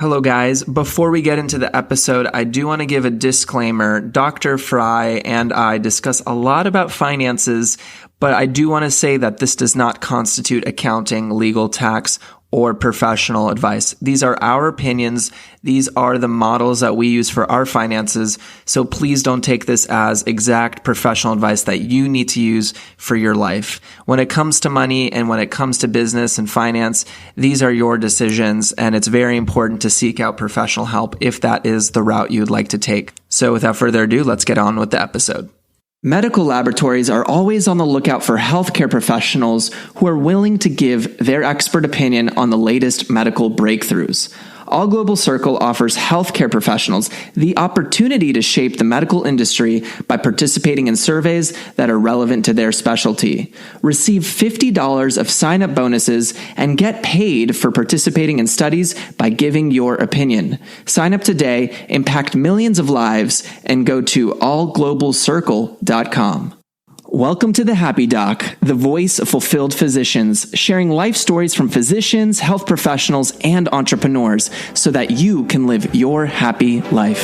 Hello, guys. Before we get into the episode, I do want to give a disclaimer. Dr. Frey and I discuss a lot about finances, but I do want to say that this does not constitute accounting, legal, tax, or professional advice. These are our opinions. These are the models that we use for our finances. So please don't take this as exact professional advice that you need to use for your life. When it comes to money and when it comes to business and finance, these are your decisions, and it's very important to seek out professional help if that is the route you'd like to take. So without further ado, let's get on with the episode. Medical laboratories are always on the lookout for healthcare professionals who are willing to give their expert opinion on the latest medical breakthroughs. All Global Circle offers healthcare professionals the opportunity to shape the medical industry by participating in surveys that are relevant to their specialty. Receive $50 of sign-up bonuses and get paid for participating in studies by giving your opinion. Sign up today, impact millions of lives, and go to allglobalcircle.com. Welcome to the Happy Doc, the voice of fulfilled physicians, sharing life stories from physicians, health professionals, and entrepreneurs so that you can live your happy life.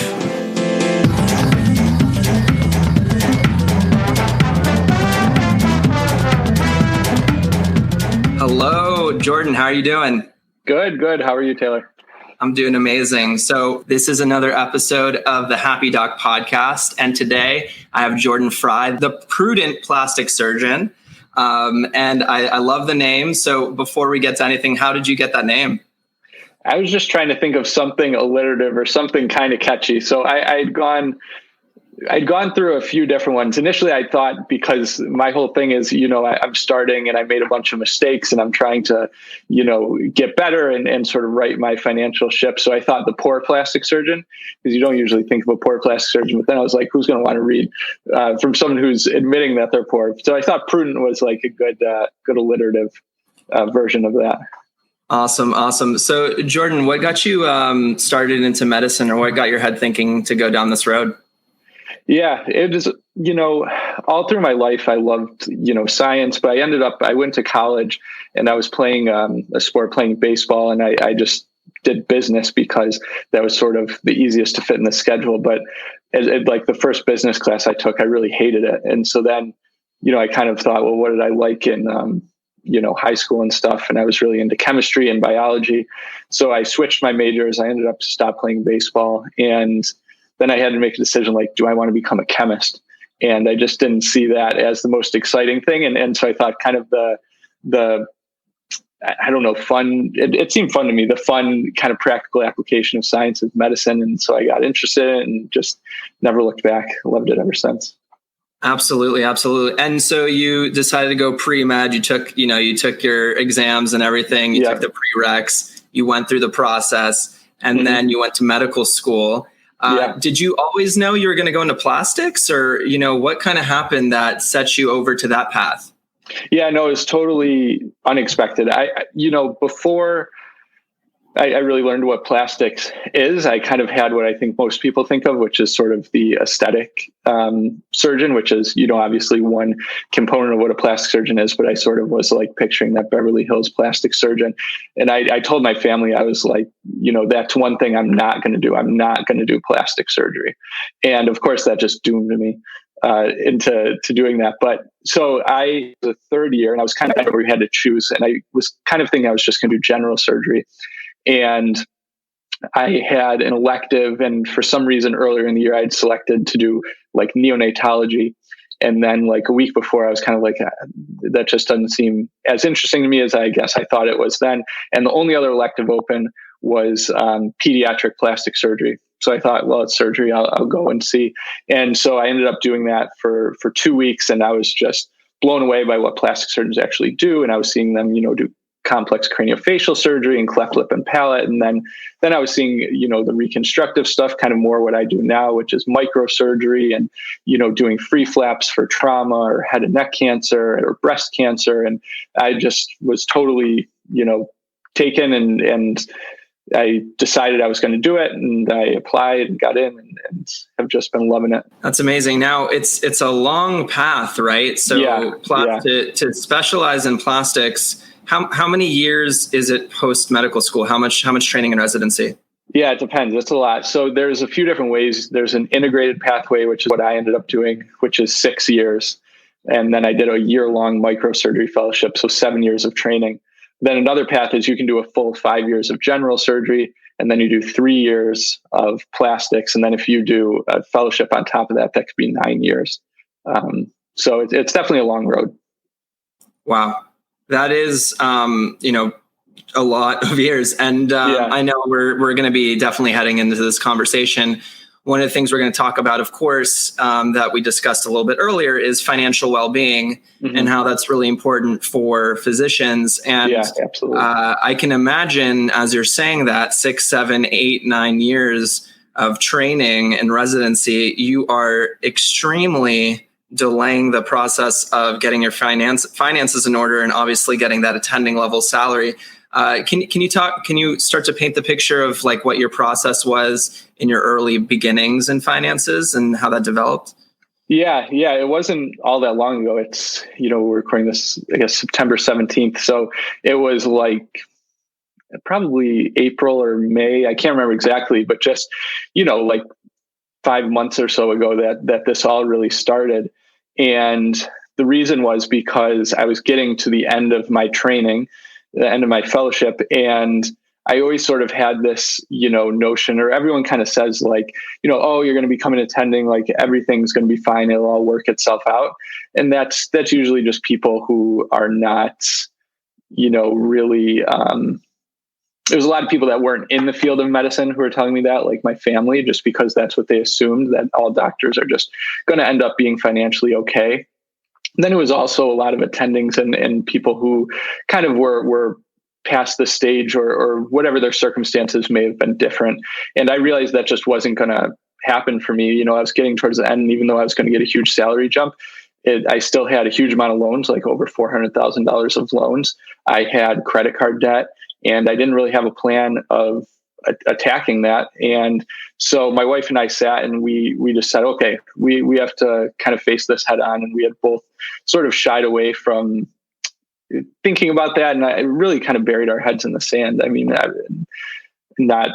Hello, Jordan. How are you doing? Good. How are you, Taylor? I'm doing amazing. So this is another episode of the Happy Doc podcast. And today I have Jordan Frey, the Prudent plastic surgeon. And I love the name. So before we get to anything, how did you get that name? I was just trying to think of something alliterative or something kind of catchy. So I'd gone through a few different ones. Initially, I thought, because my whole thing is, I'm starting and I made a bunch of mistakes and I'm trying to, get better and sort of right my financial ship. So I thought the poor plastic surgeon, because you don't usually think of a poor plastic surgeon. But then I was like, who's going to want to read from someone who's admitting that they're poor? So I thought Prudent was like a good alliterative version of that. Awesome. So Jordan, what got you started into medicine, or what got your head thinking to go down this road? Yeah, it is, all through my life, I loved, science, but I went to college and I was playing a sport, playing baseball. And I just did business because that was sort of the easiest to fit in the schedule. But like the first business class I took, I really hated it. And so then, I kind of thought, well, what did I like in, high school and stuff? And I was really into chemistry and biology. So I switched my majors. I ended up to stop playing baseball, and then I had to make a decision, like, do I want to become a chemist? And I just didn't see that as the most exciting thing. And so I thought kind of fun. It seemed fun to me, the fun kind of practical application of science of medicine. And so I got interested in it and just never looked back. Loved it ever since. Absolutely. And so you decided to go pre-med. You took your exams and everything. You took the prereqs. You went through the process, and then you went to medical school. Did you always know you were going to go into plastics, or, what kind of happened that set you over to that path? Yeah, no, it was totally unexpected. Before I really learned what plastics is, I kind of had what I think most people think of, which is sort of the aesthetic surgeon, which is, obviously one component of what a plastic surgeon is. But I sort of was like picturing that Beverly Hills plastic surgeon. And I told my family, I was like, that's one thing I'm not going to do. I'm not going to do plastic surgery. And of course, that just doomed me into doing that. But so I was a third year, and I was kind of where we had to choose. And I was kind of thinking I was just going to do general surgery. And I had an elective, and for some reason earlier in the year, I'd selected to do like neonatology. And then like a week before, I was kind of like, that just doesn't seem as interesting to me as I guess I thought it was then. And the only other elective open was pediatric plastic surgery. So I thought, well, it's surgery. I'll go and see. And so I ended up doing that for 2 weeks. And I was just blown away by what plastic surgeons actually do. And I was seeing them, do complex craniofacial surgery and cleft lip and palate. And then I was seeing, the reconstructive stuff, kind of more what I do now, which is microsurgery and, doing free flaps for trauma or head and neck cancer or breast cancer. And I just was totally, taken, and I decided I was going to do it, and I applied and got in, and have just been loving it. That's amazing. Now it's a long path, right? So to specialize in plastics, how many years is it post medical school? How much training and residency? Yeah, it depends. It's a lot. So there's a few different ways. There's an integrated pathway, which is what I ended up doing, which is 6 years. And then I did a year-long microsurgery fellowship, so 7 years of training. Then another path is you can do a full 5 years of general surgery, and then you do 3 years of plastics. And then if you do a fellowship on top of that, that could be 9 years. So it's definitely a long road. Wow. That is, a lot of years. And I know we're going to be definitely heading into this conversation. One of the things we're going to talk about, of course, that we discussed a little bit earlier is financial well-being and how that's really important for physicians. And absolutely. I can imagine, as you're saying that, 6, 7, 8, 9 years of training and residency, you are extremely delaying the process of getting your finances in order and obviously getting that attending level salary. Can you start to paint the picture of like what your process was in your early beginnings in finances and how that developed? Yeah. It wasn't all that long ago. It's, we're recording this, I guess, September 17th. So it was like probably April or May. I can't remember exactly, but just, like 5 months or so ago that this all really started. And the reason was because I was getting to the end of my training, the end of my fellowship. And I always sort of had this, notion, or everyone kind of says like, oh, you're going to become an attending, like everyth's going to be fine. It'll all work itself out. And that's usually just people who are not, really, there's a lot of people that weren't in the field of medicine who were telling me that, like my family, just because that's what they assumed, that all doctors are just going to end up being financially okay. Then it was also a lot of attendings and people who kind of were past the stage or whatever their circumstances may have been different. And I realized that just wasn't going to happen for me. I was getting towards the end, and even though I was going to get a huge salary jump, I still had a huge amount of loans, like over $400,000 of loans. I had credit card debt, and I didn't really have a plan of attacking that. And so my wife and I sat and we just said, okay, we have to kind of face this head on. And we had both sort of shied away from thinking about that. And I really kind of buried our heads in the sand. I mean, not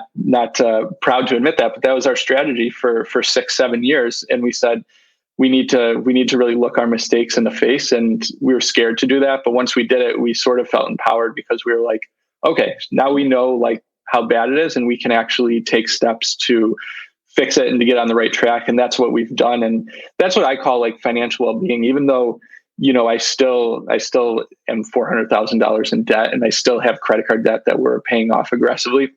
proud to admit that, but that was our strategy for 6, 7 years. And we said, we need to really look our mistakes in the face. And we were scared to do that. But once we did it, we sort of felt empowered because we were like, okay, now we know like how bad it is, and we can actually take steps to fix it and to get on the right track. And that's what we've done. And that's what I call like financial well-being, even though, I still am $400,000 in debt, and I still have credit card debt that we're paying off aggressively,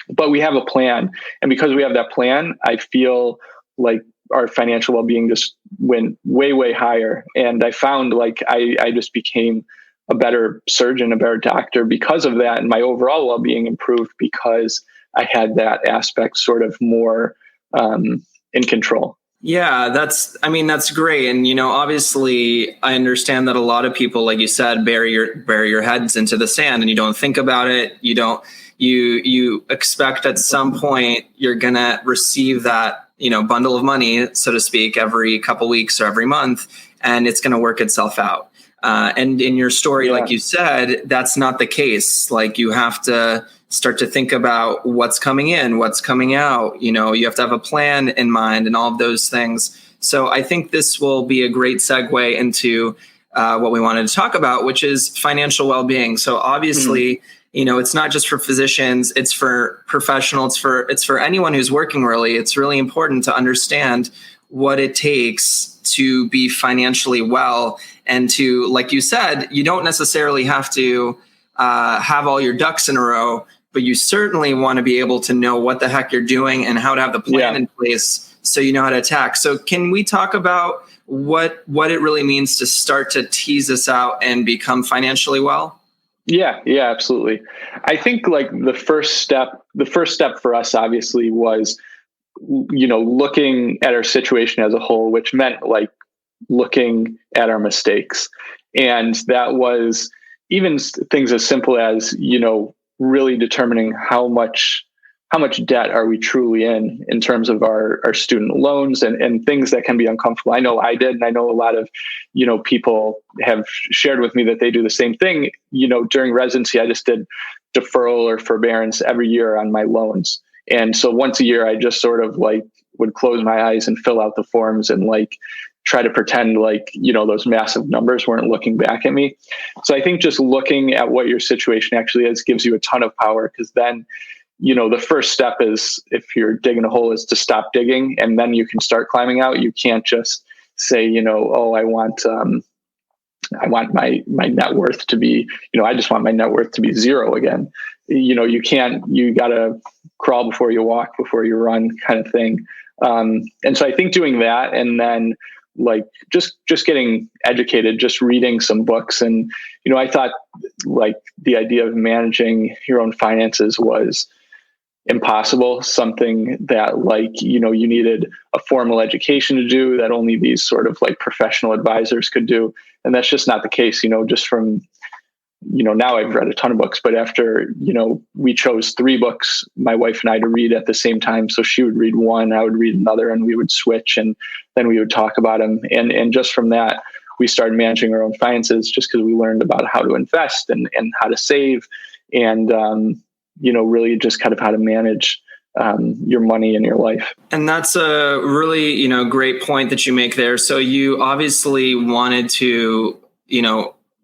but we have a plan. And because we have that plan, I feel like our financial well-being just went way, way higher. And I found like, I just became a better surgeon, a better doctor because of that. And my overall well-being improved because I had that aspect sort of more in control. Yeah, that's great. And, obviously I understand that a lot of people, like you said, bury your heads into the sand and you don't think about it. You expect at some point you're going to receive that, bundle of money, so to speak, every couple weeks or every month, and it's going to work itself out. And in your story, like you said, that's not the case. Like you have to start to think about what's coming in, what's coming out. You have to have a plan in mind and all of those things. So I think this will be a great segue into what we wanted to talk about, which is financial well-being. So obviously, it's not just for physicians, it's for professionals, it's for anyone who's working really. It's really important to understand what it takes to be financially well and to, like you said, you don't necessarily have to have all your ducks in a row, but you certainly want to be able to know what the heck you're doing and how to have the plan in place so you know how to attack. So can we talk about what it really means to start to tease this out and become financially well? Yeah, absolutely. I think like the first step for us obviously was, looking at our situation as a whole, which meant like looking at our mistakes. And that was even things as simple as, really determining how much debt are we truly in terms of our student loans and things that can be uncomfortable. I know I did, and I know a lot of, people have shared with me that they do the same thing. During residency, I just did deferral or forbearance every year on my loans. And so once a year, I just sort of like would close my eyes and fill out the forms and like try to pretend like, those massive numbers weren't looking back at me. So I think just looking at what your situation actually is gives you a ton of power, because then, the first step is, if you're digging a hole, is to stop digging, and then you can start climbing out. You can't just say, oh, I want my net worth to be, I just want my net worth to be zero again. You got to crawl before you walk, before you run, kind of thing. And so I think doing that, and then like just getting educated, just reading some books. And, I thought like the idea of managing your own finances was impossible, something that like, you needed a formal education to do, that only these sort of like professional advisors could do. And that's just not the case, just from, now I've read a ton of books, but after, we chose 3 books, my wife and I, to read at the same time. So she would read one, I would read another, and we would switch, and then we would talk about them. And just from that, we started managing our own finances, just because we learned about how to invest and how to save, and, really just kind of how to manage your money in your life. And that's a really, great point that you make there. So you obviously wanted to,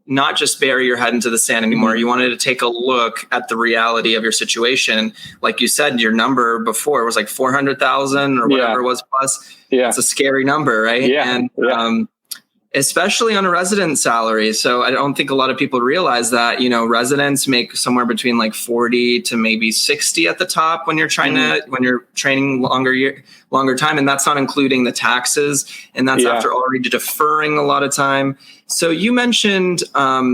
not just bury your head into the sand anymore. Mm-hmm. You wanted to take a look at the reality of your situation. Like you said, your number before was like 400,000 or whatever it was plus. Yeah. It's a scary number, right? Yeah. And especially on a resident salary. So I don't think a lot of people realize that, residents make somewhere between like 40 to maybe 60 at the top when you're trying when you're training longer time. And that's not including the taxes. And that's after already deferring a lot of time. So you mentioned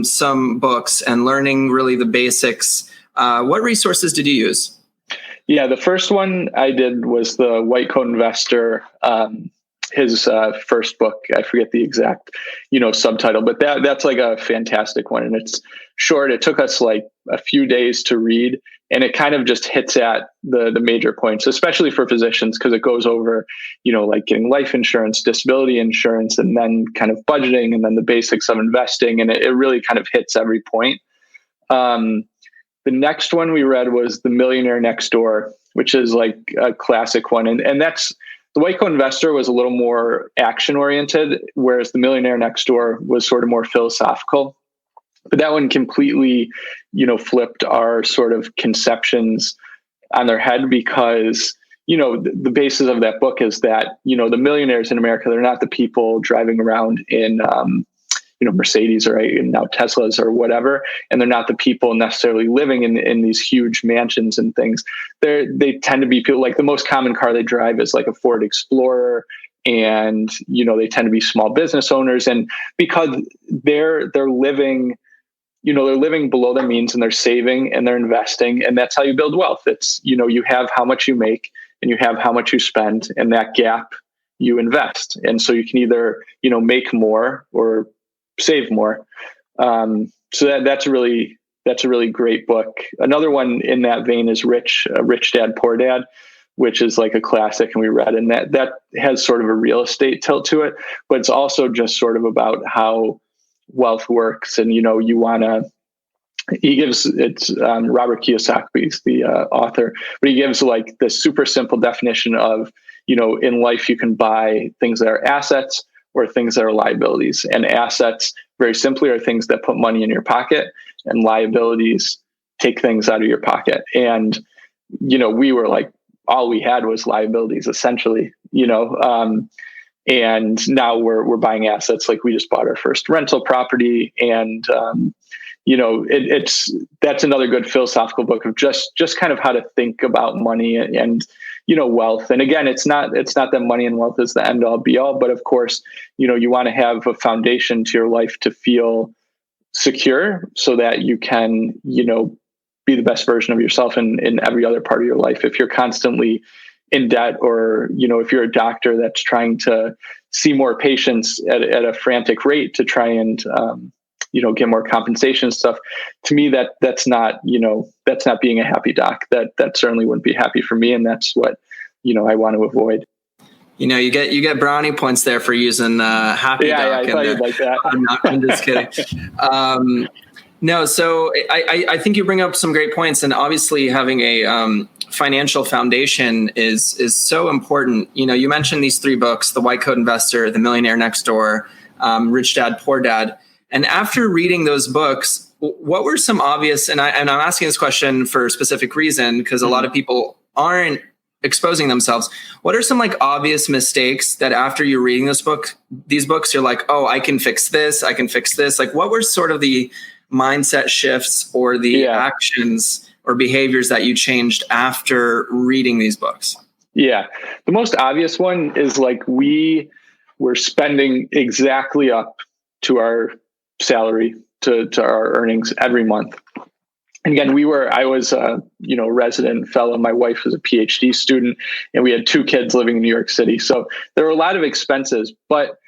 some books and learning really the basics. What resources did you use? Yeah, the first one I did was the White Coat Investor, his first book. I forget the exact, subtitle, but that's like a fantastic one. And it's short. It took us like a few days to read, and it kind of just hits at the major points, especially for physicians, because it goes over, like getting life insurance, disability insurance, and then kind of budgeting, and then the basics of investing. And it really kind of hits every point. The next one we read was The Millionaire Next Door, which is like a classic one. And that's, the White Coat Investor was a little more action oriented, whereas The Millionaire Next Door was sort of more philosophical. But that one completely, flipped our sort of conceptions on their head, because, the basis of that book is that, the millionaires in America, they're not the people driving around in, Mercedes or now Teslas or whatever. And they're not the people necessarily living in these huge mansions and things. They tend to be people, like the most common car they drive is like a Ford Explorer, and, they tend to be small business owners. And because they're living, they're living below their means, and they're saving and they're investing. And that's how you build wealth. It's, you have how much you make and you have how much you spend, and that gap you invest. And so you can either, make more or save more. So that's a really great book. Another one in that vein is Rich Dad, Poor Dad, which is like a classic, and we read, and that has sort of a real estate tilt to it, but it's also just sort of about how wealth works. And, you want to, it's Robert Kiyosaki's the author, but he gives like the super simple definition of, in life, you can buy things that are assets or things that are liabilities. And assets, very simply, are things that put money in your pocket, and liabilities take things out of your pocket. And, we were like, all we had was liabilities, essentially, and now we're buying assets. Like we just bought our first rental property, and, that's another good philosophical book of just kind of how to think about money and wealth. And again, it's not that money and wealth is the end all be all, but of course, you want to have a foundation to your life to feel secure, so that you can, be the best version of yourself in every other part of your life. If you're constantly in debt, or, if you're a doctor that's trying to see more patients at a frantic rate to try and, get more compensation and stuff, to me, that's not being a happy doc. That certainly wouldn't be happy for me. And that's what, I want to avoid. You get brownie points there for using happy doc. Yeah, I thought you'd like that. I'm just kidding. No, so I think you bring up some great points, and obviously having a financial foundation is so important. You know, you mentioned these 3 books, The White Coat Investor, The Millionaire Next Door, Rich Dad, Poor Dad. And after reading those books, what were some obvious, and I'm asking this question for a specific reason, because a lot of people aren't exposing themselves. What are some like obvious mistakes that after you're reading these books, you're like, oh, I can fix this. I can fix this. Like, what were sort of the mindset shifts or the actions or behaviors that you changed after reading these books? Yeah. The most obvious one is like we were spending exactly up to our salary, to our earnings every month. And again, I was a resident fellow. My wife was a PhD student, and we had 2 kids living in New York City. So there were a lot of expenses, but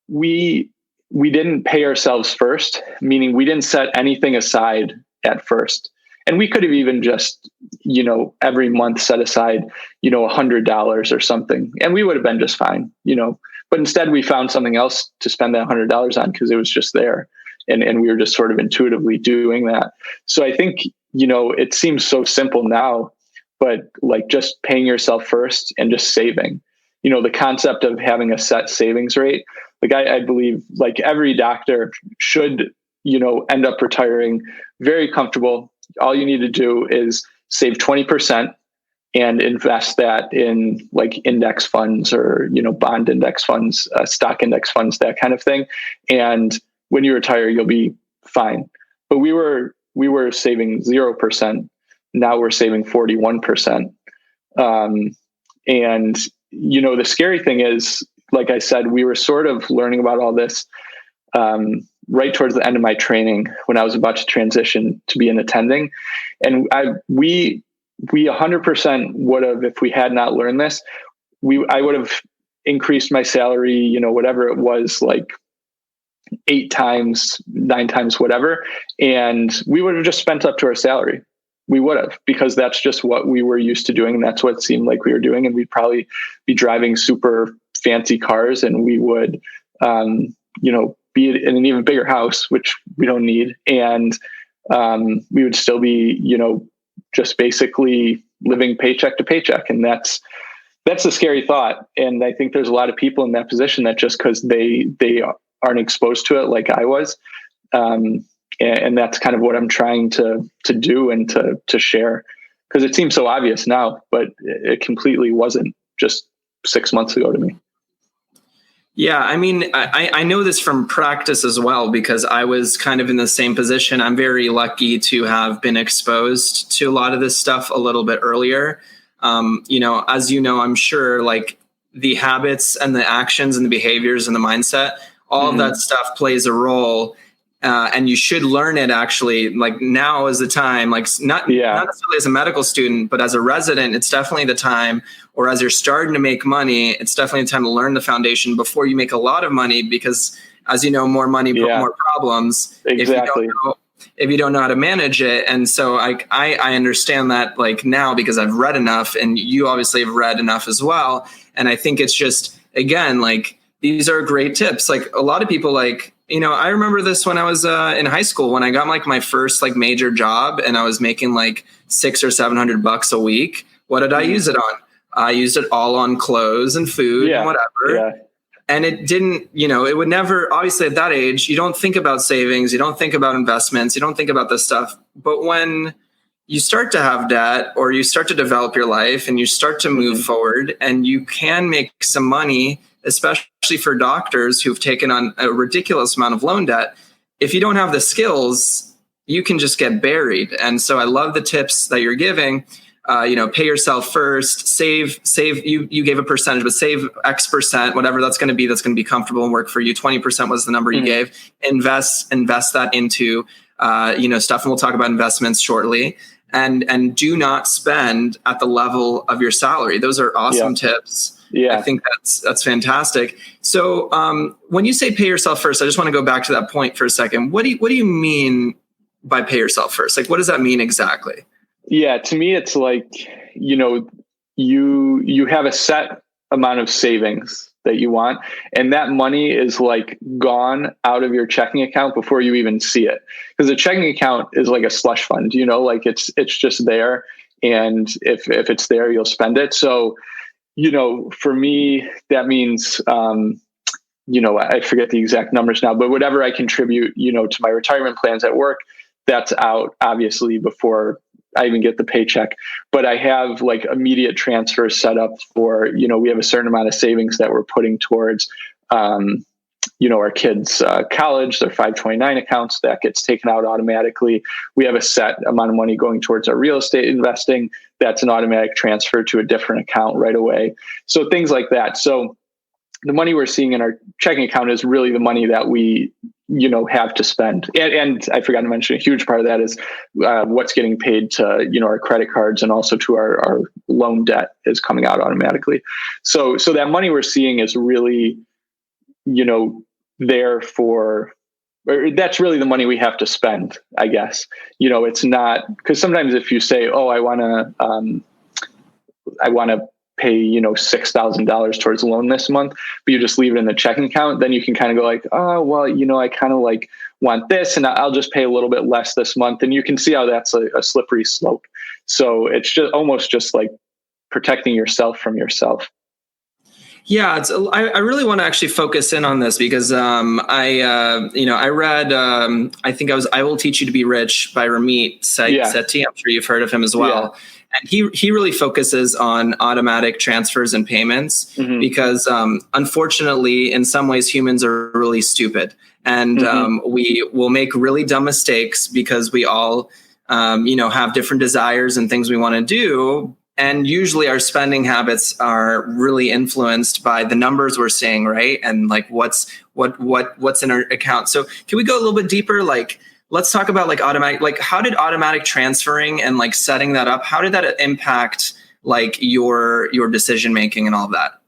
we didn't pay ourselves first, meaning we didn't set anything aside at first. And we could have even just, every month set aside, $100 or something, and we would have been just fine, but instead we found something else to spend that $100 on because it was just there. And we were just sort of intuitively doing that. So I think, it seems so simple now, but like just paying yourself first and just saving, the concept of having a set savings rate. Like I believe like every doctor should, end up retiring very comfortable. All you need to do is save 20% and invest that in like index funds or, bond index funds, stock index funds, that kind of thing. And when you retire, you'll be fine. But we were saving 0%. Now we're saving 41%. And, the scary thing is, like I said, we were sort of learning about all this right towards the end of my training when I was about to transition to be an attending. And we 100% would have, if we had not learned this, I would have increased my salary, whatever it was, like 8 times, 9 times, whatever. And we would have just spent up to our salary. We would have, because that's just what we were used to doing. And that's what it seemed like we were doing. And we'd probably be driving super fancy cars, and we would, be in an even bigger house, which we don't need. And we would still be, just basically living paycheck to paycheck. And that's a scary thought. And I think there's a lot of people in that position that just because they aren't exposed to it like I was. And that's kind of what I'm trying to do and to share, because it seems so obvious now, but it completely wasn't just 6 months ago to me. Yeah, I mean, I know this from practice as well, because I was kind of in the same position. I'm very lucky to have been exposed to a lot of this stuff a little bit earlier. As I'm sure, like the habits and the actions and the behaviors and the mindset, all of that stuff plays a role. And you should learn it actually, like now is the time, like not necessarily as a medical student, but as a resident, it's definitely the time, or as you're starting to make money, it's definitely the time to learn the foundation before you make a lot of money, because as you know, more money, more problems. Exactly. If you don't know how to manage it. And so I understand that like now, because I've read enough, and you obviously have read enough as well. And I think it's just, again, like these are great tips. Like a lot of people like, I remember this when I was in high school, when I got like my first like major job, and I was making like $600 or $700 a week. What did I use it on? I used it all on clothes and food and whatever. Yeah. And it didn't, it would never, obviously at that age, you don't think about savings, you don't think about investments, you don't think about this stuff. But when you start to have debt, or you start to develop your life and you start to move forward, and you can make some money, especially for doctors who've taken on a ridiculous amount of loan debt, if you don't have the skills, you can just get buried. And so I love the tips that you're giving. Pay yourself first, save, you gave a percentage, but save X percent, whatever that's going to be comfortable and work for you. 20% was the number you gave. Invest that into, stuff. And we'll talk about investments shortly. And do not spend at the level of your salary. Those are awesome tips. Yeah, I think that's fantastic. So when you say pay yourself first, I just want to go back to that point for a second. What do you mean by pay yourself first? Like, what does that mean exactly? Yeah, to me, it's like, you have a set amount of savings that you want, and that money is like gone out of your checking account before you even see it. Because the checking account is like a slush fund, like it's just there. And if it's there, you'll spend it. So, for me, that means, I forget the exact numbers now, but whatever I contribute, to my retirement plans at work, that's out obviously before I even get the paycheck. But I have like immediate transfers set up for, we have a certain amount of savings that we're putting towards, our kids' college, their 529 accounts that gets taken out automatically. We have a set amount of money going towards our real estate investing. That's an automatic transfer to a different account right away. So things like that. So the money we're seeing in our checking account is really the money that we, have to spend. And I forgot to mention, a huge part of that is what's getting paid to, our credit cards, and also to our loan debt is coming out automatically. So that money we're seeing is really, there for, or that's really the money we have to spend, I guess. It's not, because sometimes if you say, oh, I want to pay, $6,000 towards a loan this month, but you just leave it in the checking account, then you can kind of go like, oh, well, I kind of like want this, and I'll just pay a little bit less this month. And you can see how that's a slippery slope. So it's just almost just like protecting yourself from yourself. Yeah, I really want to actually focus in on this because I read I think I Will Teach You to Be Rich by Ramit Sethi. I'm sure you've heard of him as well. Yeah. And he really focuses on automatic transfers and payments because unfortunately, in some ways, humans are really stupid, and we will make really dumb mistakes because we all have different desires and things we want to do. And usually our spending habits are really influenced by the numbers we're seeing, right? And like what's in our account. So can we go a little bit deeper? Like, let's talk about like automatic, like how did automatic transferring and like setting that up, how did that impact like your decision making and all of that?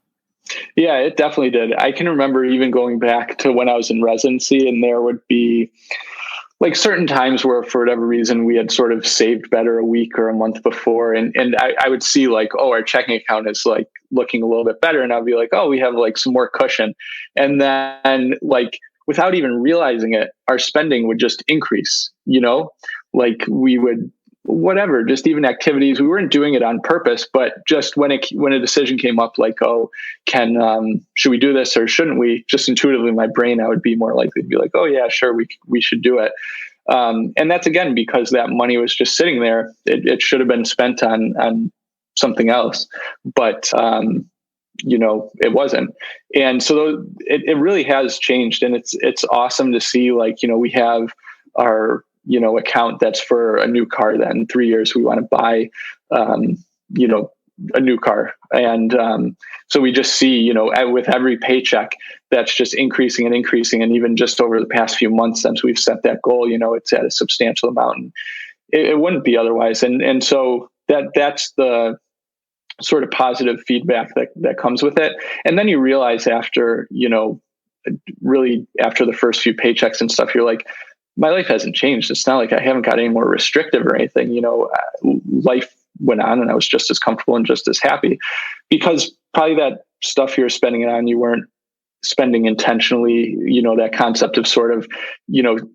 Yeah, it definitely did. I can remember even going back to when I was in residency, and there would be like certain times where for whatever reason we had sort of saved better a week or a month before. And I would see like, oh, our checking account is like looking a little bit better. And I'd be like, oh, we have like some more cushion. And then like, without even realizing it, our spending would just increase, like we would, whatever, just even activities, we weren't doing it on purpose, but just when a decision came up, like, oh, should we do this or shouldn't we? Just intuitively in my brain, I would be more likely to be like, oh yeah, sure, we should do it. And that's again, because that money was just sitting there. It should have been spent on something else, but, it wasn't. And so it really has changed, and it's awesome to see, like, we have our, account that's for a new car that in 3 years we want to buy, a new car. And so we just see, with every paycheck, that's just increasing and increasing. And even just over the past few months since we've set that goal, it's at a substantial amount, and it wouldn't be otherwise. And so that's the sort of positive feedback that comes with it. And then you realize after, really after the first few paychecks and stuff, you're like, my life hasn't changed. It's not like I haven't got any more restrictive or anything. Life went on and I was just as comfortable and just as happy, because probably that stuff you're spending it on, you weren't spending intentionally, that concept of sort of,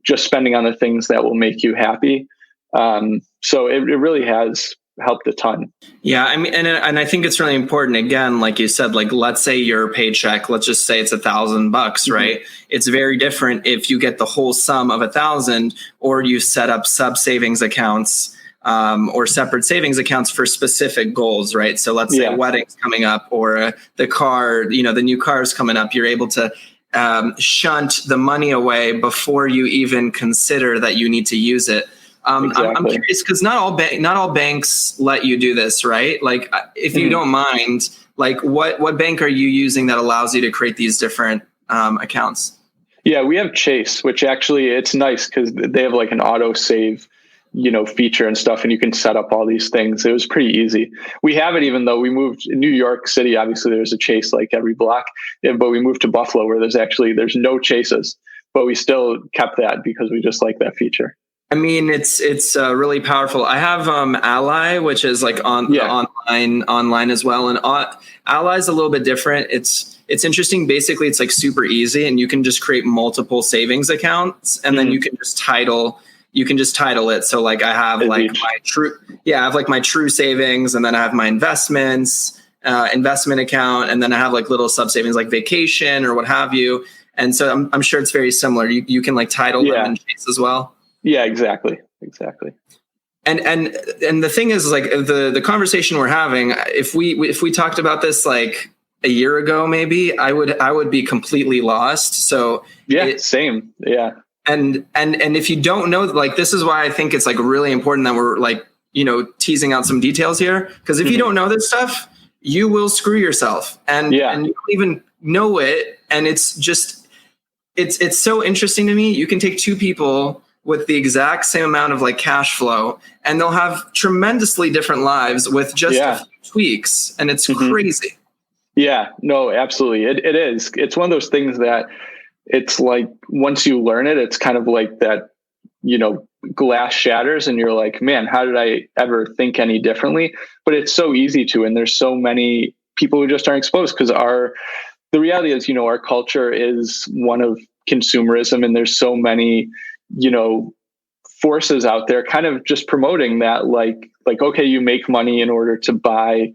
just spending on the things that will make you happy. So it really has helped a ton. Yeah. I mean, and I think it's really important, again, like you said, like, let's say your paycheck, let's just say it's $1,000, right? It's very different if you get the whole sum of 1,000 or you set up sub savings accounts, or separate savings accounts for specific goals, right? So let's say a wedding's coming up, or the car, the new car is coming up. You're able to shunt the money away before you even consider that you need to use it. Exactly. I'm curious because not all banks let you do this, right? Like, if you don't mind, like what bank are you using that allows you to create these different accounts? Yeah, we have Chase, which actually it's nice because they have like an auto save, feature and stuff, and you can set up all these things. It was pretty easy. We have it, even though we moved in New York City. Obviously, there's a Chase like every block, but we moved to Buffalo where there's no Chases, but we still kept that because we just like that feature. I mean, it's really powerful. I have Ally, which is like online as well, and Ally is a little bit different. It's interesting. Basically, it's like super easy, and you can just create multiple savings accounts, and then you can just title you can just title it. So like I have like I have like my true savings, and then I have my investments, investment account, and then I have like little sub savings like vacation or what have you. And so I'm sure it's very similar. You can like title them in Chase as well. Yeah, exactly. And the thing is like the conversation we're having, if we talked about this like a year ago, maybe I would be completely lost. So same. Yeah. And if you don't know, like, this is why I think it's like really important that we're like, teasing out some details here. Because if you don't know this stuff, you will screw yourself, and you don't even know it. And it's just, it's so interesting to me. You can take two people with the exact same amount of like cash flow, and they'll have tremendously different lives with just a few tweaks. And it's crazy. Yeah, no, absolutely. It is. It's one of those things that it's like, once you learn it, it's kind of like that, glass shatters and you're like, man, how did I ever think any differently? But it's so easy to, and there's so many people who just aren't exposed, because the reality is, our culture is one of consumerism, and there's so many, forces out there kind of just promoting that, like, okay, you make money in order to buy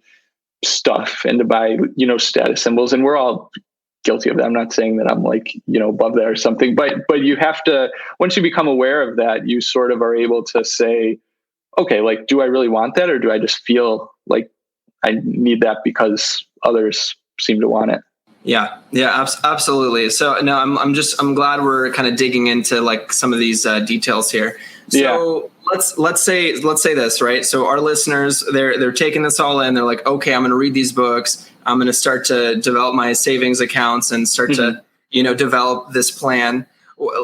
stuff and to buy, status symbols. And we're all guilty of that. I'm not saying that I'm like, above that or something, but you have to, once you become aware of that, you sort of are able to say, okay, like, do I really want that? Or do I just feel like I need that because others seem to want it? Yeah, absolutely. So no, I'm glad we're kind of digging into like some of these details here. So let's say this, right? So our listeners, they're taking this all in. They're like, okay, I'm going to read these books. I'm going to start to develop my savings accounts and start to, develop this plan.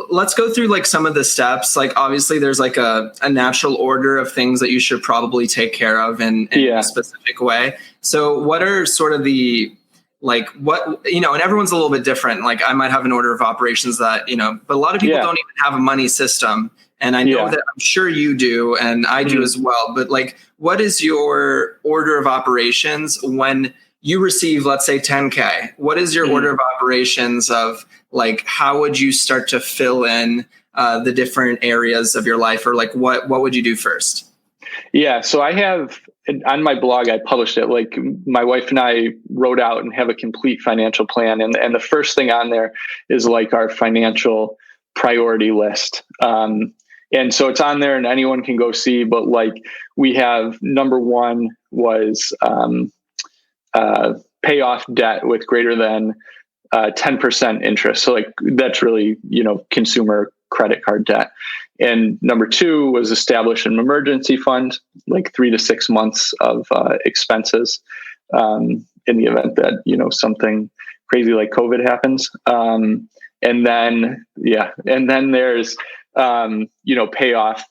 Let's go through like some of the steps. Like, obviously there's like a natural order of things that you should probably take care of in a specific way. So what are sort of the, like, what, and everyone's a little bit different. Like, I might have an order of operations that, but a lot of people don't even have a money system. And I know that I'm sure you do, and I do as well. But like, what is your order of operations when you receive, let's say, 10K? What is your order of operations of like, how would you start to fill in the different areas of your life, or like, what would you do first? Yeah. So I have, on my blog, I published it. Like, my wife and I wrote out and have a complete financial plan. And the first thing on there is like our financial priority list. And so it's on there and anyone can go see, but like, we have, number one was pay off debt with greater than 10% interest. So like, that's really, consumer credit card debt. And number two was establish an emergency fund, like 3 to 6 months of expenses in the event that, something crazy like COVID happens. And then there's, pay off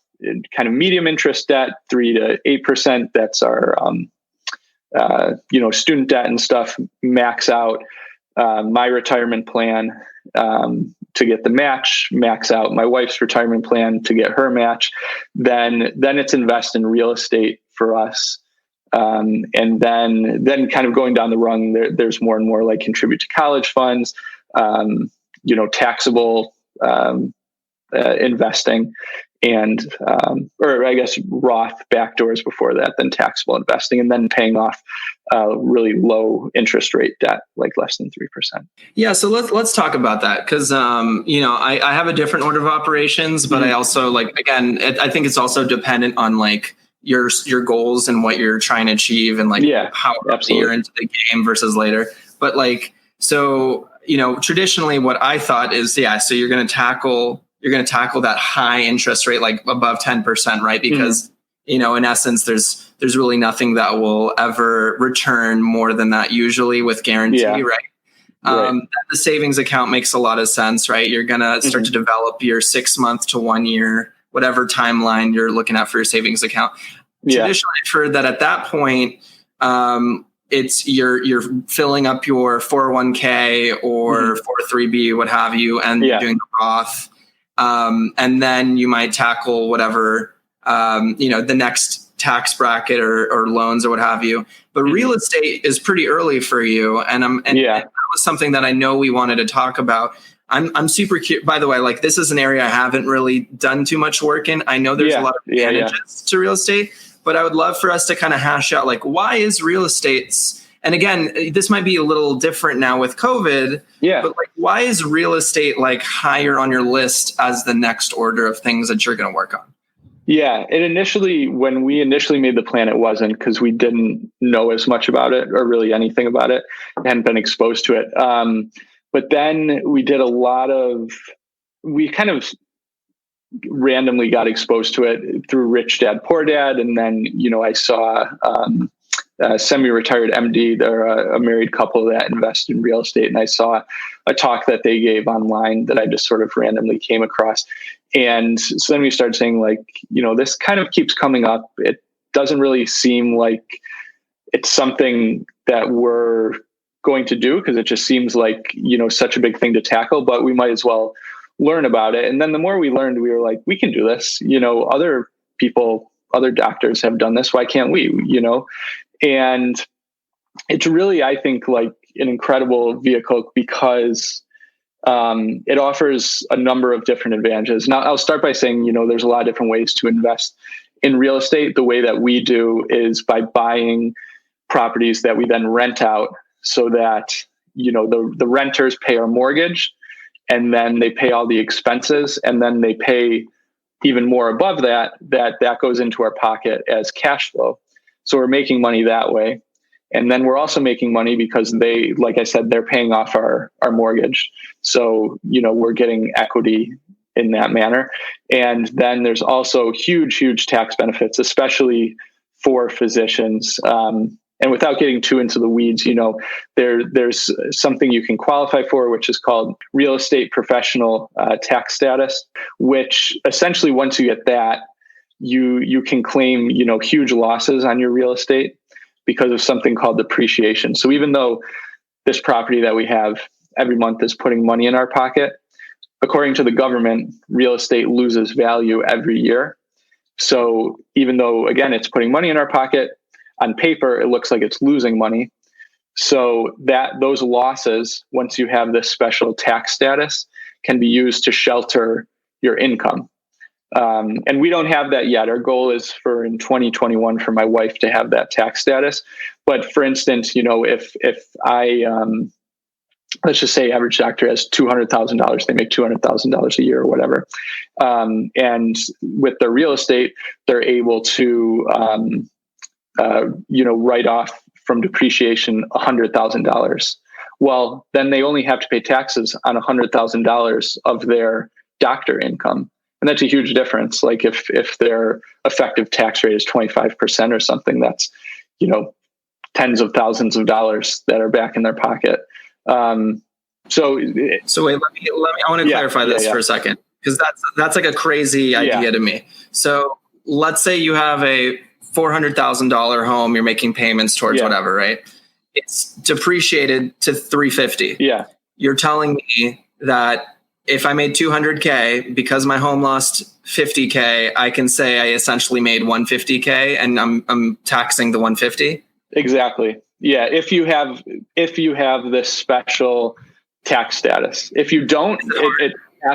kind of medium interest debt, 3 to 8%. That's our, student debt and stuff. Max out my retirement plan to get the match, max out my wife's retirement plan to get her match. Then it's invest in real estate for us. And then kind of going down the rung, there's more and more like contribute to college funds, taxable investing, and or I guess Roth backdoors before that, then taxable investing, and then paying off really low interest rate debt, like less than 3%. Yeah, so let's talk about that, because I have a different order of operations, but I also, like, again, I think it's also dependent on like your goals and what you're trying to achieve, and like how early you're into the game versus later. But like, so traditionally, what I thought is so you're going to tackle that high interest rate, like above 10%, right? Because, in essence, there's really nothing that will ever return more than that, usually with guarantee, right? The savings account makes a lot of sense, right? You're going to start to develop your 6 month to 1 year, whatever timeline you're looking at for your savings account. Traditionally, I've heard that at that point, it's you're filling up your 401k or 403b, what have you, and you're doing the Roth. And then you might tackle whatever, the next tax bracket or loans or what have you. But real estate is pretty early for you. And that was something that I know we wanted to talk about. I'm super curious. By the way, like this is an area I haven't really done too much work in. I know there's a lot of advantages to real estate, but I would love for us to kind of hash out like why is real estate's, and again, this might be a little different now with COVID. Yeah. But like, why is real estate like higher on your list as the next order of things that you're going to work on? Yeah. And when we initially made the plan, it wasn't, because we didn't know as much about it or really anything about it, hadn't been exposed to it. But then we did we kind of randomly got exposed to it through Rich Dad, Poor Dad. And then, I saw a semi-retired MD. They're a married couple that invest in real estate. And I saw a talk that they gave online that I just sort of randomly came across. And so then we started saying like, this kind of keeps coming up. It doesn't really seem like it's something that we're going to do, because it just seems like, such a big thing to tackle, but we might as well learn about it. And then the more we learned, we were like, we can do this. Other people, other doctors have done this. Why can't we, And it's really, I think, like an incredible vehicle because it offers a number of different advantages. Now, I'll start by saying, there's a lot of different ways to invest in real estate. The way that we do is by buying properties that we then rent out so that, the renters pay our mortgage, and then they pay all the expenses, and then they pay even more above that goes into our pocket as cash flow. So we're making money that way. And then we're also making money because they, like I said, they're paying off our mortgage. So, we're getting equity in that manner. And then there's also huge, huge tax benefits, especially for physicians. And without getting too into the weeds, there's something you can qualify for, which is called real estate professional tax status, which essentially once you get that, you can claim, huge losses on your real estate because of something called depreciation. So even though this property that we have every month is putting money in our pocket, according to the government, real estate loses value every year. So even though, again, it's putting money in our pocket, on paper, it looks like it's losing money. So those losses, once you have this special tax status, can be used to shelter your income. And we don't have that yet. Our goal is for in 2021 for my wife to have that tax status. But for instance, if I, let's just say average doctor has $200,000, they make $200,000 a year or whatever. And with their real estate, they're able to, write off from depreciation $100,000. Well, then they only have to pay taxes on $100,000 of their doctor income. And that's a huge difference. Like if their effective tax rate is 25% or something, that's, tens of thousands of dollars that are back in their pocket. So wait, let me, I want to clarify this for a second, because that's like a crazy idea to me. So let's say you have a $400,000 home, you're making payments towards whatever, right? It's depreciated to $350,000. Yeah. You're telling me that if I made $200K because my home lost $50K, I can say I essentially made $150K and I'm taxing the $150,000? Exactly. Yeah. If you have this special tax status, if you don't, it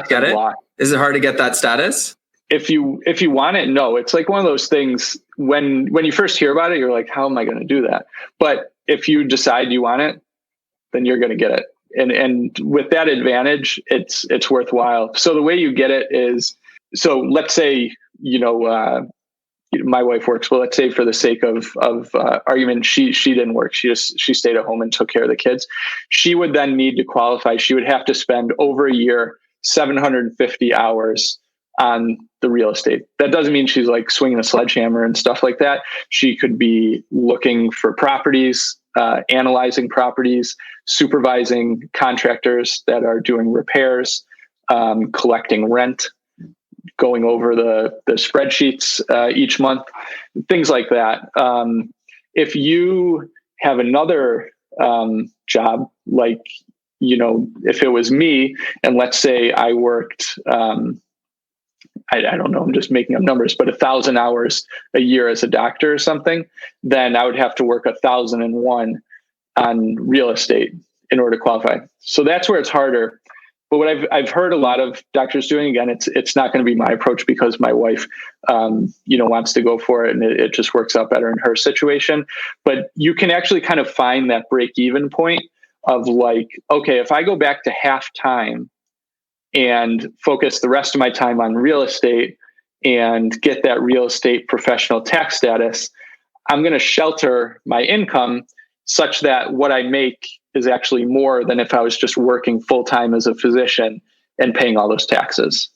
get it? Is it hard to get that status? If you want it, no. It's like one of those things when you first hear about it, you're like, how am I going to do that? But if you decide you want it, then you're going to get it. And with that advantage, it's worthwhile. So the way you get it is, so let's say, my wife works, but let's say for the sake of argument, she didn't work. She stayed at home and took care of the kids. She would then need to qualify. She would have to spend over a year, 750 hours on the real estate. That doesn't mean she's like swinging a sledgehammer and stuff like that. She could be looking for properties, analyzing properties, supervising contractors that are doing repairs, collecting rent, going over the spreadsheets each month, things like that. If you have another job, like, if it was me, and let's say I worked, I don't know, I'm just making up numbers, but 1,000 hours a year as a doctor or something, then I would have to work 1,001 on real estate in order to qualify. So that's where it's harder. But what I've heard a lot of doctors doing, again, it's not going to be my approach because my wife, wants to go for it, and it just works out better in her situation. But you can actually kind of find that break even point of like, okay, if I go back to half time and focus the rest of my time on real estate and get that real estate professional tax status, I'm going to shelter my income such that what I make is actually more than if I was just working full time as a physician and paying all those taxes.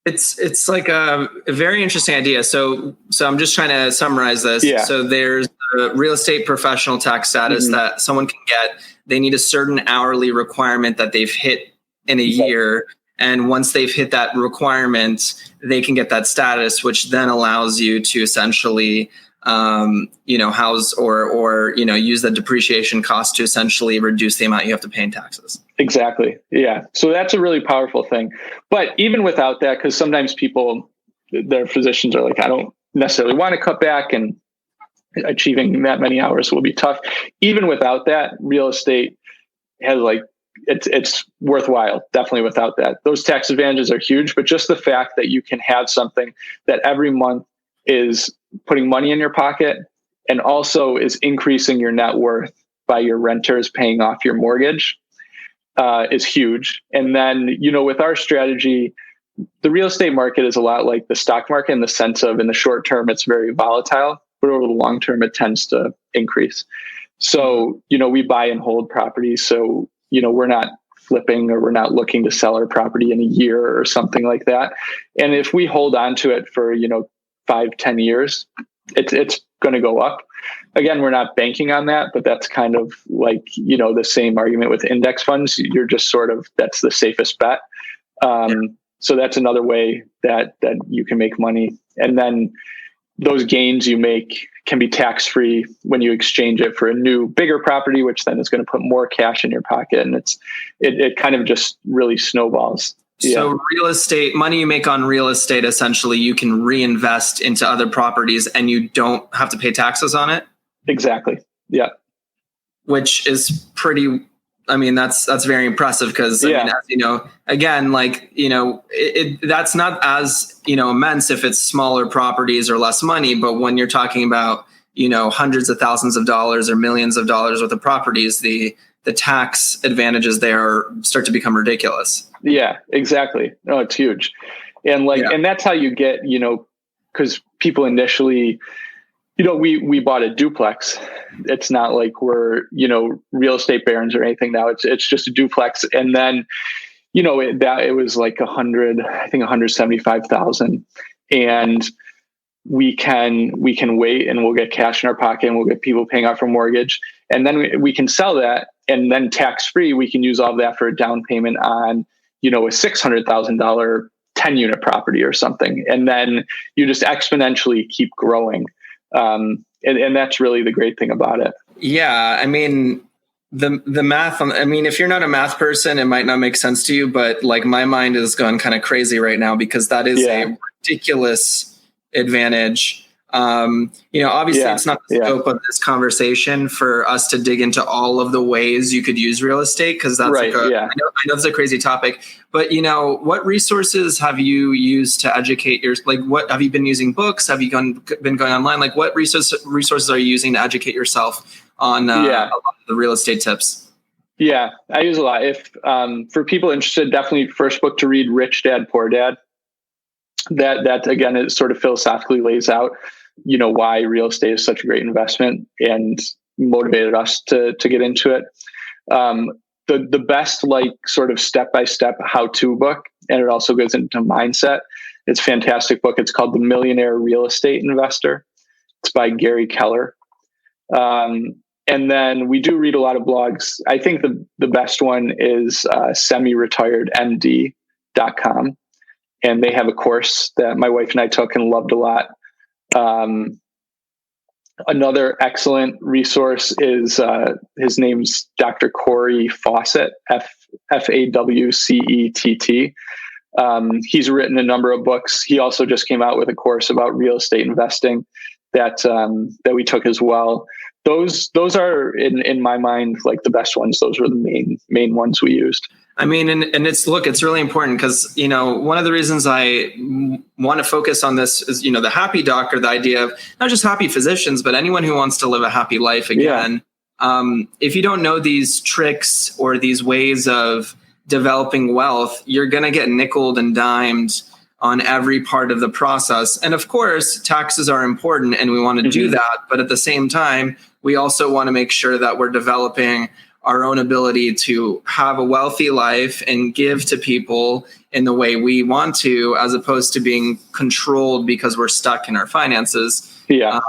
It's like a very interesting idea. So I'm just trying to summarize this. Yeah. So there's a real estate professional tax status that someone can get. They need a certain hourly requirement that they've hit in a year. And once they've hit that requirement, they can get that status, which then allows you to essentially house or use the depreciation cost to essentially reduce the amount you have to pay in taxes. Exactly. Yeah. So that's a really powerful thing. But even without that, because sometimes their physicians are like, I don't necessarily want to cut back, and achieving that many hours will be tough. Even without that, real estate has it's worthwhile. Definitely without that. Those tax advantages are huge, but just the fact that you can have something that every month is putting money in your pocket and also is increasing your net worth by your renters paying off your mortgage is huge. And then, with our strategy, the real estate market is a lot like the stock market in the sense of, in the short term, it's very volatile, but over the long term, it tends to increase. So, we buy and hold properties. So, we're not flipping, or we're not looking to sell our property in a year or something like that. And if we hold on to it for, 5-10 years, it's going to go up. Again, we're not banking on that, but that's kind of like, the same argument with index funds. You're just that's the safest bet. So that's another way that you can make money. And then those gains you make can be tax-free when you exchange it for a new, bigger property, which then is going to put more cash in your pocket. And it kind of just really snowballs. Yeah. So real estate, money you make on real estate, essentially you can reinvest into other properties and you don't have to pay taxes on it? Exactly. Yeah. Which is pretty, that's very impressive because, as you know, again, that's not as, immense if it's smaller properties or less money. But when you're talking about, hundreds of thousands of dollars or millions of dollars worth of properties, the tax advantages there start to become ridiculous. Yeah, exactly. No, it's huge. And and that's how you get, because people initially, we bought a duplex. It's not like we're, real estate barons or anything now. It's just a duplex. And then, it was like 175,000, and we can wait and we'll get cash in our pocket and we'll get people paying off our mortgage. And then we can sell that, and then tax-free, we can use all of that for a down payment on, a $600,000 10-unit property or something. And then you just exponentially keep growing. And that's really the great thing about it. Yeah. The math, if you're not a math person, it might not make sense to you, but my mind is going kind of crazy right now because that is a ridiculous advantage. Obviously it's not the scope of this conversation for us to dig into all of the ways you could use real estate, because that's I know it's a crazy topic, but what resources have you used to educate what have you been using? Books? Have you been going online? What resources are you using to educate yourself on a lot of the real estate tips? Yeah, I use a lot. If for people interested, definitely first book to read, Rich Dad, Poor Dad. That again, it sort of philosophically lays out, why real estate is such a great investment and motivated us to get into it. The best, sort of step-by-step how-to book, and it also goes into mindset. It's a fantastic book. It's called The Millionaire Real Estate Investor. It's by Gary Keller. And then we do read a lot of blogs. I think the best one is semiretiredmd.com. And they have a course that my wife and I took and loved a lot. Another excellent resource is his name's Dr. Corey Fawcett, Fawcett. He's written a number of books. He also just came out with a course about real estate investing that we took as well. Those are in my mind the best ones. Those were the main ones we used. I mean, and it's really important because, one of the reasons I want to focus on this is, the happy doctor, the idea of not just happy physicians, but anyone who wants to live a happy life again. Yeah. If you don't know these tricks or these ways of developing wealth, you're going to get nickeled and dimed on every part of the process. And of course, taxes are important and we want to do that. But at the same time, we also want to make sure that we're developing our own ability to have a wealthy life and give to people in the way we want to, as opposed to being controlled because we're stuck in our finances. Yeah.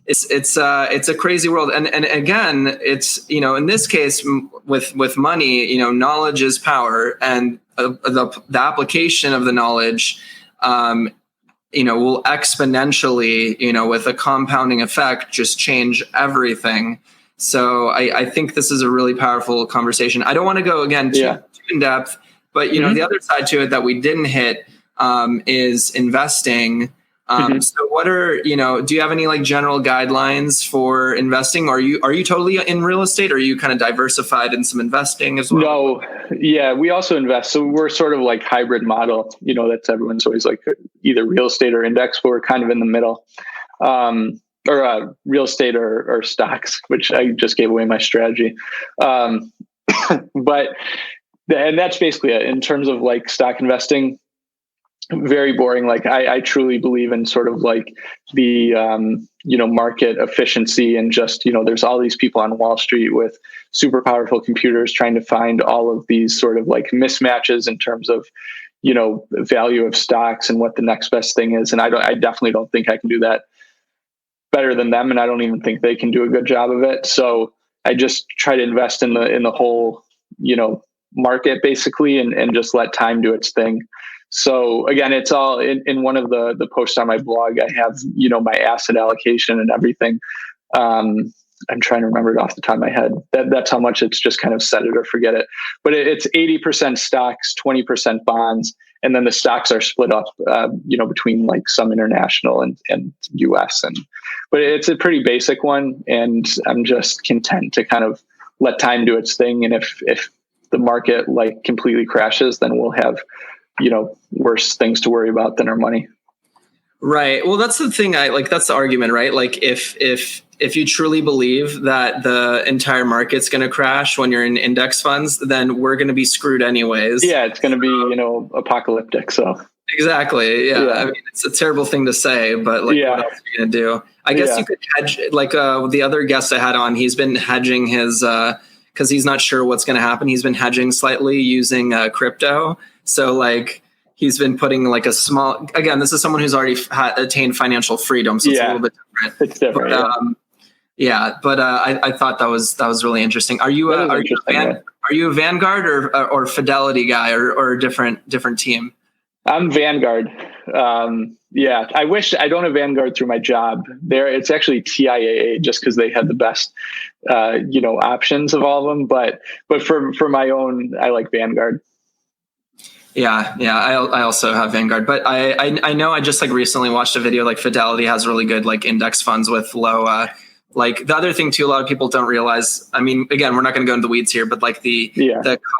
It's a crazy world. And again, it's, in this case with money, knowledge is power, and the application of the knowledge, will exponentially, with a compounding effect, just change everything. So I think this is a really powerful conversation. I don't want to go again too in depth, but the other side to it that we didn't hit is investing. So what are, do you have any like general guidelines for investing? Are you totally in real estate, or are you kind of diversified in some investing as well? No. Yeah, we also invest. So we're sort of like hybrid model, that's everyone's always like either real estate or index, but we're kind of in the middle. Or real estate or stocks, which I just gave away my strategy. And that's basically it. In terms of like stock investing, very boring. Like I truly believe in sort of like the, market efficiency, and just, there's all these people on Wall Street with super powerful computers trying to find all of these sort of like mismatches in terms of, value of stocks and what the next best thing is. And I definitely don't think I can do that better than them, and I don't even think they can do a good job of it. So I just try to invest in the whole, market basically, and just let time do its thing. So again, it's all in one of the posts on my blog. I have, my asset allocation and everything. I'm trying to remember it off the top of my head. That's how much it's just kind of set it or forget it. But it's 80% stocks, 20% bonds. And then the stocks are split up, between like some international and US. But it's a pretty basic one. And I'm just content to kind of let time do its thing. And if the market like completely crashes, then we'll have, worse things to worry about than our money. Right. Well, that's the thing. That's the argument, right? Like if you truly believe that the entire market's going to crash when you're in index funds, then we're going to be screwed anyways. Yeah. It's going to be, apocalyptic. So exactly. Yeah. I mean, it's a terrible thing to say, but like, what else are you going to do? I guess you could hedge, like the other guest I had on, he's been hedging his, cause he's not sure what's going to happen. He's been hedging slightly using crypto. So like, he's been putting like a small, again, this is someone who's already attained financial freedom. So it's a little bit different. It's different. But, I thought that was really interesting. Are you a Vanguard or Fidelity guy or a different team? I'm Vanguard. I wish I don't have Vanguard through my job there. It's actually TIAA just because they had the best, options of all of them. But for my own, I like Vanguard. Yeah. I also have Vanguard, but I know I just like recently watched a video, like Fidelity has really good like index funds with low, like the other thing too, a lot of people don't realize, I mean, again, we're not going to go into the weeds here, but like the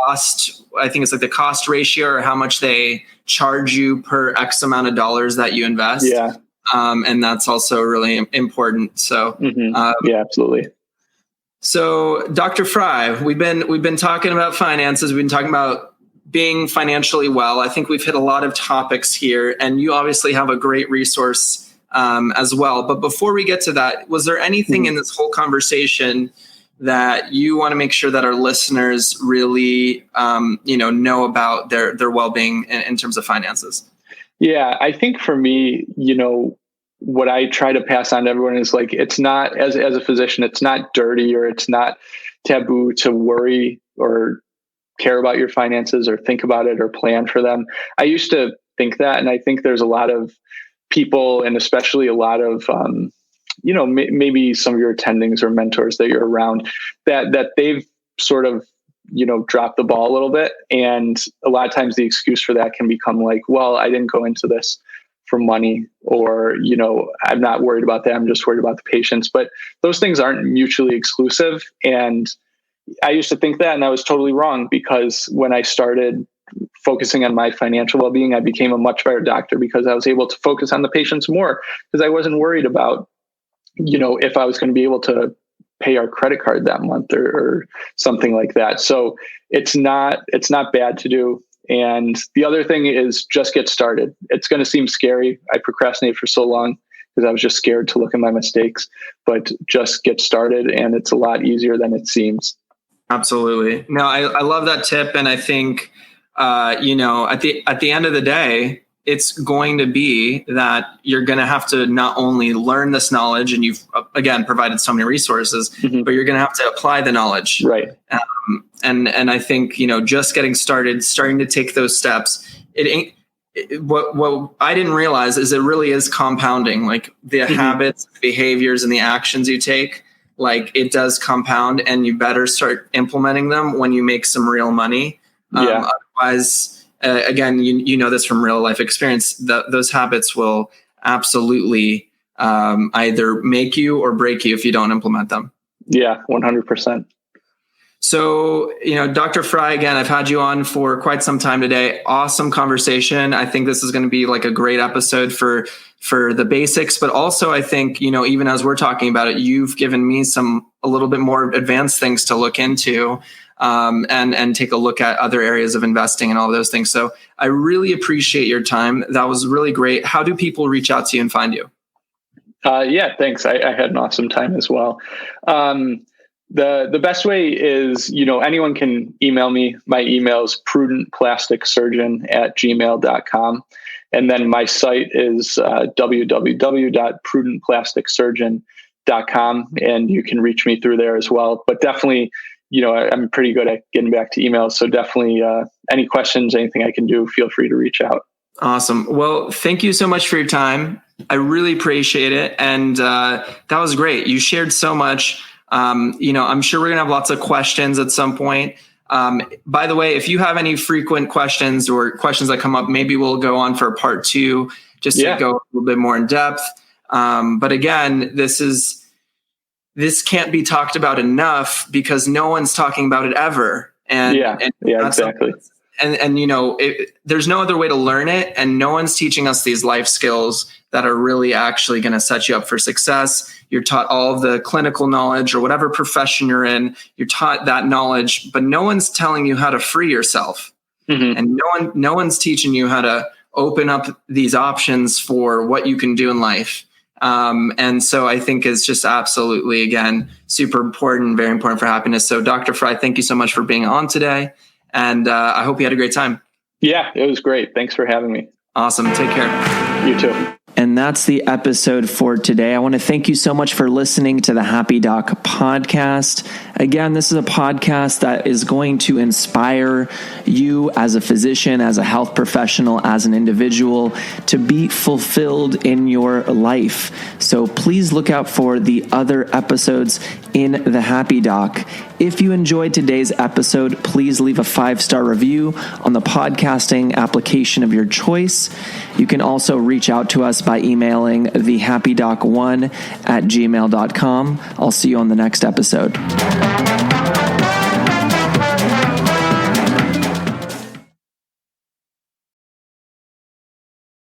cost, I think it's like the cost ratio or how much they charge you per X amount of dollars that you invest. Yeah. And that's also really important. So, absolutely. So Dr. Frey, we've been talking about finances. We've been talking about being financially well. I think we've hit a lot of topics here, and you obviously have a great resource as well. But before we get to that, was there anything in this whole conversation that you want to make sure that our listeners really, know about their well-being in terms of finances? Yeah, I think for me, what I try to pass on to everyone is like, it's not, as a physician, it's not dirty or it's not taboo to worry or care about your finances or think about it or plan for them. I used to think that. And I think there's a lot of people, and especially a lot of, maybe some of your attendings or mentors that you're around that they've sort of, dropped the ball a little bit. And a lot of times the excuse for that can become like, well, I didn't go into this for money, or, I'm not worried about that. I'm just worried about the patients. But those things aren't mutually exclusive. And I used to think that, and I was totally wrong, because when I started focusing on my financial well-being, I became a much better doctor because I was able to focus on the patients more, because I wasn't worried about, if I was going to be able to pay our credit card that month or something like that. So it's not bad to do. And the other thing is just get started. It's going to seem scary. I procrastinated for so long because I was just scared to look at my mistakes, but just get started, and it's a lot easier than it seems. Absolutely. No, I love that tip. And I think, at the end of the day, it's going to be that you're going to have to not only learn this knowledge, and you've, again, provided so many resources, Mm-hmm. but you're going to have to apply the knowledge. Right. And I think, just getting started, starting to take those steps, what I didn't realize is it really is compounding, like the Mm-hmm. habits, behaviors, and the actions you take. Like, it does compound, and you better start implementing them when you make some real money. Otherwise, again, you know this from real life experience, those habits will absolutely either make you or break you if you don't implement them. Yeah, 100%. So, Dr. Frey, again, I've had you on for quite some time today. Awesome conversation. I think this is going to be like a great episode for the basics, but also I think, even as we're talking about it, you've given me a little bit more advanced things to look into, and take a look at other areas of investing and all of those things. So I really appreciate your time. That was really great. How do people reach out to you and find you? Yeah, thanks. I had an awesome time as well. The best way is, anyone can email me. My email is prudentplasticsurgeon@gmail.com. And then my site is www.prudentplasticsurgeon.com. And you can reach me through there as well. But definitely, I'm pretty good at getting back to emails. So definitely any questions, anything I can do, feel free to reach out. Awesome. Well, thank you so much for your time. I really appreciate it. And that was great. You shared so much. I'm sure we're going to have lots of questions at some point. By the way, if you have any frequent questions or questions that come up, maybe we'll go on for part 2, just to go a little bit more in depth. But again, this can't be talked about enough because no one's talking about it ever. And exactly. There's no other way to learn it, and no one's teaching us these life skills that are really actually going to set you up for success. You're taught all of the clinical knowledge or whatever profession you're in. You're taught that knowledge, but no one's telling you how to free yourself. Mm-hmm. And no one's teaching you how to open up these options for what you can do in life. And so I think it's just absolutely, again, super important, very important for happiness. So Dr. Frey, thank you so much for being on today. And I hope you had a great time. Yeah, it was great. Thanks for having me. Awesome. Take care. You too. And that's the episode for today. I want to thank you so much for listening to the Happy Doc podcast. Again, this is a podcast that is going to inspire you as a physician, as a health professional, as an individual to be fulfilled in your life. So please look out for the other episodes in the Happy Doc. If you enjoyed today's episode, please leave a 5-star review on the podcasting application of your choice. You can also reach out to us by emailing thehappydoc1@gmail.com. I'll see you on the next episode.